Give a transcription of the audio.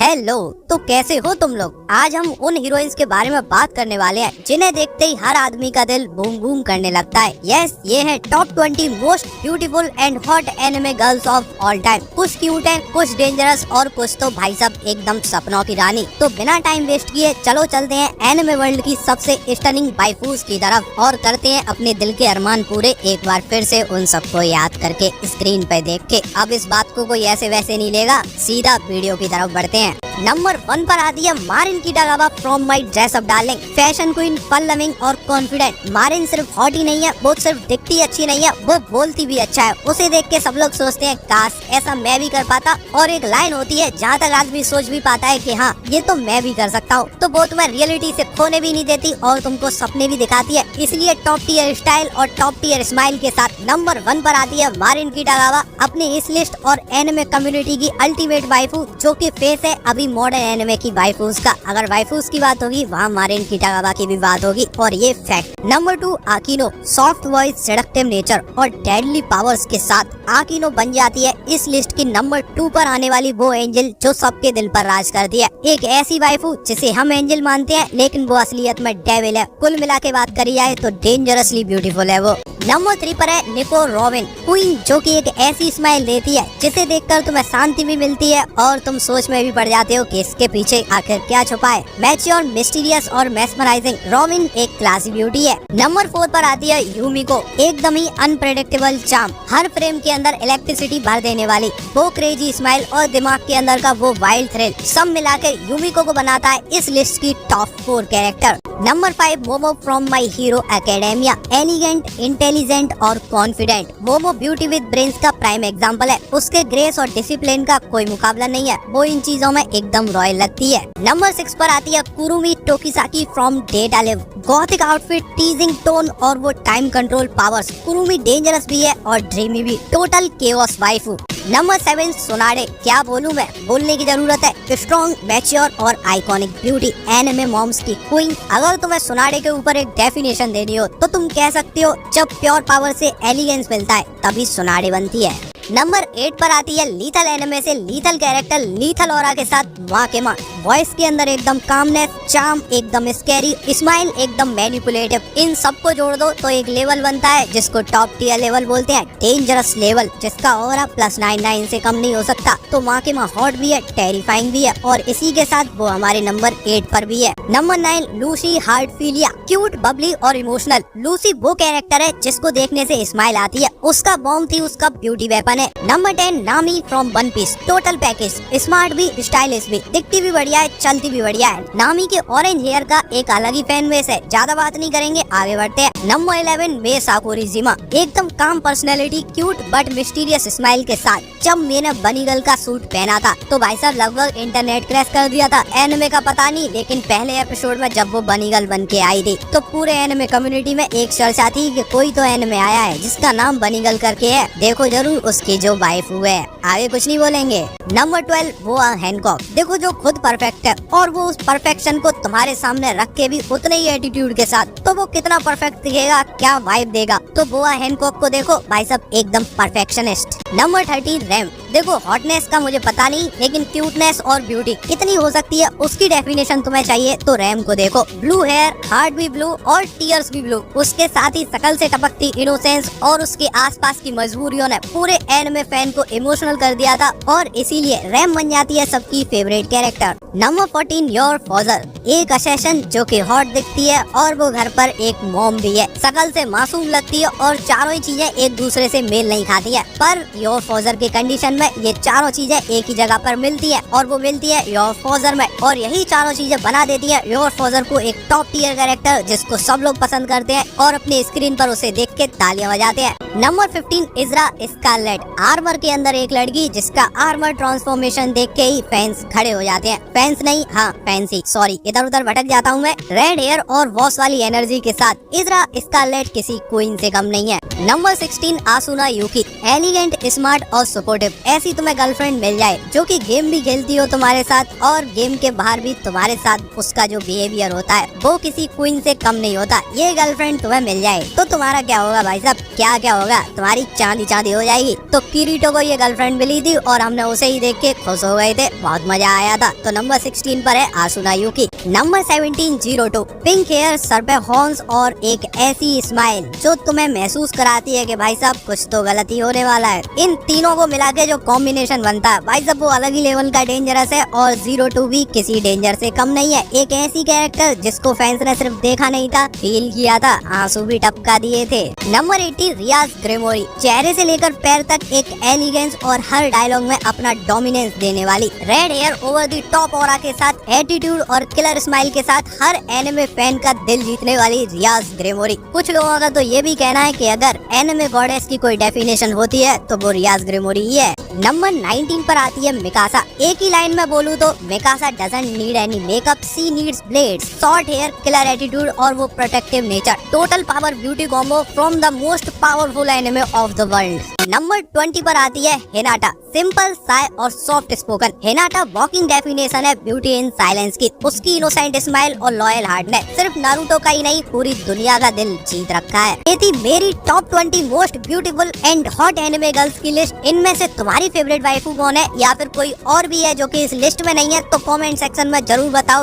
Hello, तो कैसे हो तुम लोग। आज हम उन हीरोइंस के बारे में बात करने वाले हैं जिन्हें देखते ही हर आदमी का दिल बूम बूम करने लगता है। यस, ये है top 20 most beautiful and hot anime girls of all time. कुछ क्यूट है, कुछ डेंजरस और कुछ तो भाई साहब एकदम सपनों की रानी। तो बिना टाइम वेस्ट किए चलो चलते हैं एनिमे वर्ल्ड की सबसे स्टनिंग वाइफूज की तरफ और करते हैं अपने दिल के अरमान पूरे एक बार फिर से उन सबको याद करके स्क्रीन पे देख के। अब इस बात को कोई ऐसे वैसे नहीं लेगा, सीधा वीडियो की तरफ बढ़ते हैं। नंबर 1 पर आती है Marin Kitagawa from My Dress Up Darling. Fashion queen, fun loving और कॉन्फिडेंट। मारिन सिर्फ हॉट ही नहीं है, वो सिर्फ दिखती अच्छी नहीं है, वो बोलती भी अच्छा है। उसे देख के सब लोग सोचते हैं काश ऐसा मैं भी कर पाता। और एक लाइन होती है जहाँ तक आदमी सोच भी पाता है कि हाँ ये तो मैं भी कर सकता हूँ, तो वो तुम्हें रियलिटी से खोने भी नहीं देती और तुमको सपने भी दिखाती है। इसलिए टॉप टियर स्टाइल और टॉप टियर स्माइल के साथ नंबर 1 पर आती है मारिन किटागावा, अपनी इस लिस्ट और एनिमे कम्युनिटी की अल्टीमेट वाइफू, जो की फेस है अभी मॉडर्न एनिमे की वाइफूज का। अगर वाइफूज की बात होगी वहाँ मारिन किटागावा की भी बात होगी, और ये fact. Number 2 Akeno. Soft voice, seductive nature और डेडली पावर्स के साथ आकिनो बन जाती है इस लिस्ट की नंबर 2 पर आने वाली वो एंजल जो सबके दिल पर राज करती है। एक ऐसी वाइफू जिसे हम एंजल मानते हैं लेकिन वो असलियत में डेविल है। कुल मिला के बात करी जाए तो डेंजरसली ब्यूटीफुल है वो। नंबर 3 पर है निको रॉबिन क्वीन, जो कि एक ऐसी स्माइल देती है जिसे देखकर तुम्हें शांति भी मिलती है और तुम सोच में भी पड़ जाते हो कि इसके पीछे आखिर क्या छुपा है। मैच्योर, मिस्टीरियस और मेस्मराइजिंग रॉबिन एक क्लासी ब्यूटी है। नंबर 4 पर आती है यूमिको। एकदम ही अनप्रेडिक्टेबल चार्म, हर फ्रेम के अंदर इलेक्ट्रिसिटी भर देने वाली वो क्रेजी स्माइल और दिमाग के अंदर का वो वाइल्ड थ्रिल, सब मिलाकर यूमिको को बनाता है इस लिस्ट की top 4 character. Number 5 Momo from My Hero Academia. Elegant, intelligent और confident, Momo beauty with brains का प्राइम एग्जांपल है। उसके ग्रेस और डिसिप्लिन का कोई मुकाबला नहीं है, वो इन चीजों में एकदम रॉयल लगती है। नंबर 6 पर आती है Kurumi Tokisaki from Date A Live. Gothic outfit, teasing tone और वो time control powers. Kurumi dangerous भी है और ड्रीमी भी, total chaos waifu. Number 7 Sonade. क्या बोलूं मैं, बोलने की जरूरत है। स्ट्रॉन्ग, मैच्योर और आइकॉनिक ब्यूटी, एनिमे मॉम्स की क्वीन। अगर तुम्हें सोनाडे के ऊपर एक डेफिनेशन देनी हो तो तुम कह सकती हो जब प्योर पावर से एलिगेंस मिलता है तभी सोनाडे बनती है। नंबर 8 पर आती है लीथल एनिमे से लीथल कैरेक्टर लीथल ऑरा के साथ वाकेमा। वॉइस के अंदर एकदम कामनेस, चार्म एकदम स्कैरी, स्माइल एकदम मैनिपुलेटिव। इन सबको जोड़ दो तो एक लेवल बनता है जिसको टॉप टियर लेवल बोलते हैं, डेंजरस लेवल, जिसका ऑरा +99 से कम नहीं हो सकता। तो वाकेमा हॉट भी है, टेरिफाइंग भी है और इसी के साथ वो हमारे नंबर 8 पर भी है। Number 9 Lucy Heartfilia. Cute, bubbly और इमोशनल, लूसी वो कैरेक्टर है जिसको देखने से स्माइल आती है। उसका बॉम्ब थी उसका ब्यूटी वेपन है। Number 10 Nami from One Piece. Total package, smart भी, स्टाइलिश भी, दिखती भी बढ़िया है, चलती भी बढ़िया है। नामी के ऑरेंज हेयर का एक अलग ही फैन बेस है। ज्यादा बात नहीं करेंगे, आगे बढ़ते हैं। नंबर 11 मे साकुरीजिमा। एकदम काम personality, cute but mysterious smile के साथ। जब मैंने बनी गर्ल का सूट पहना था तो भाई साहब लगभग इंटरनेट क्रैश कर दिया था। एनिमे का पता नहीं, लेकिन पहले एपिसोड में जब वो बनी गर्ल बन के आई थी तो पूरे एनिमे कम्युनिटी में एक चर्चा थी कि कोई तो एनिमे आया है जिसका नाम बनी गर्ल करके है, देखो जरूर उसकी जो वाइफ हुए। आगे कुछ नहीं बोलेंगे। नंबर 12 बोआ हैनकॉक। देखो जो खुद परफेक्ट है और वो उस परफेक्शन को तुम्हारे सामने रख के भी उतने ही एटीट्यूड के साथ, तो वो कितना परफेक्ट दिखेगा, क्या वाइब देगा। तो बोआ हैनकॉक को देखो भाई साहब एकदम परफेक्शनिस्ट। Number 13 RAM. देखो हॉटनेस का मुझे पता नहीं, लेकिन क्यूटनेस और ब्यूटी कितनी हो सकती है उसकी डेफिनेशन तुम्हें चाहिए तो रैम को देखो। ब्लू हेयर, हार्ट भी ब्लू और टीयर्स भी ब्लू, उसके साथ ही शकल से टपकती इनोसेंस और उसके आसपास की मजबूरियों ने पूरे एनिमे फैन को इमोशनल कर दिया था और इसीलिए रैम बन जाती है सबकी favourite character. Number 14 your father. एक असैसिन जो कि हॉट दिखती है और वो घर पर एक मॉम भी है। शकल से मासूम लगती है और चारों ही चीजें एक दूसरे से मेल नहीं खाती है, पर योर फादर के कंडीशन में ये चारों चीजें एक ही जगह पर मिलती है और वो मिलती है योर फादर में, और यही चारों चीजें बना देती है योर फादर को एक टॉप टियर कैरेक्टर जिसको सब लोग पसंद करते हैं और अपने स्क्रीन पर उसे देख के तालियां बजाते हैं। नंबर 15 इजरा स्कारलेट। आर्मर के अंदर एक लड़की जिसका आर्मर ट्रांसफॉर्मेशन देख के ही फैंस खड़े हो जाते हैं। फैंस नहीं, हाँ फैंसी, सॉरी इधर उधर भटक जाता हूँ मैं। रेड हेयर और वॉश वाली एनर्जी के साथ इजरा स्कारलेट किसी क्वीन से कम नहीं है। नंबर 16 आसुना यूकी। एलिगेंट, स्मार्ट और सपोर्टिव, ऐसी तुम्हें गर्लफ्रेंड मिल जाए जो कि गेम भी खेलती हो तुम्हारे साथ और गेम के बाहर भी तुम्हारे साथ उसका जो बिहेवियर होता है वो किसी क्वीन से कम नहीं होता, ये गर्लफ्रेंड तुम्हें मिल जाए तो तुम्हारा क्या होगा भाई साहब? क्या होगा, तुम्हारी चांदी चांदी हो जाएगी। तो किरीटो को ये गर्लफ्रेंड मिली थी और हमने उसे ही देख के खुश हो गए थे, बहुत मजा आया था। तो नंबर 16 पर है Asuna Yuki. Number 17 Zero Two. Pink hair, सर पे हॉर्न्स और एक ऐसी स्माइल जो तुम्हें महसूस कराती है कि भाई साहब कुछ तो गलती होने वाला है। इन तीनों को मिला के जो कॉम्बिनेशन बनता है भाई साहब वो अलग ही लेवल का डेंजरस है और जीरोटो भी किसी डेंजर से कम नहीं है। एक ऐसी कैरेक्टर जिसको फैंस ने सिर्फ देखा नहीं था, फील किया था, आंसू भी टपका दिए थे। नंबर 80 रियाज ग्रेमोरी। चेहरे से लेकर पैर तक एक एलिगेंस और हर डायलॉग में अपना डोमिनेंस देने वाली, red hair, over the top aura के साथ एटीट्यूड और किलर स्माइल के साथ हर एनिमे फैन का दिल जीतने वाली रियाज ग्रेमोरी। कुछ लोगों का तो ये भी कहना है कि अगर एनिमे गॉडेस की कोई डेफिनेशन होती है तो वो रियाज ग्रेमोरी ही है। नंबर 19 पर आती है मिकासा। एक ही लाइन में बोलूं तो Mikasa doesn't need any makeup, she needs blades, short hair, killer attitude और वो protective nature, total power beauty combo from the most powerful anime of the world. Number 20 पर आती है हिनाटा। सिंपल, साय और soft spoken, Hinata walking definition है beauty in silence की। उसकी innocent smile और लॉयल हार्ट ने सिर्फ नारुतो का ही नहीं पूरी दुनिया का दिल जीत रखा है। ये थी मेरी top 20 most beautiful and hot anime girls की लिस्ट। इनमें से तुम्हारी फेवरेट वाइफू कौन है या फिर कोई और भी है जो कि इस लिस्ट में नहीं है तो कमेंट सेक्शन में जरूर बताओ।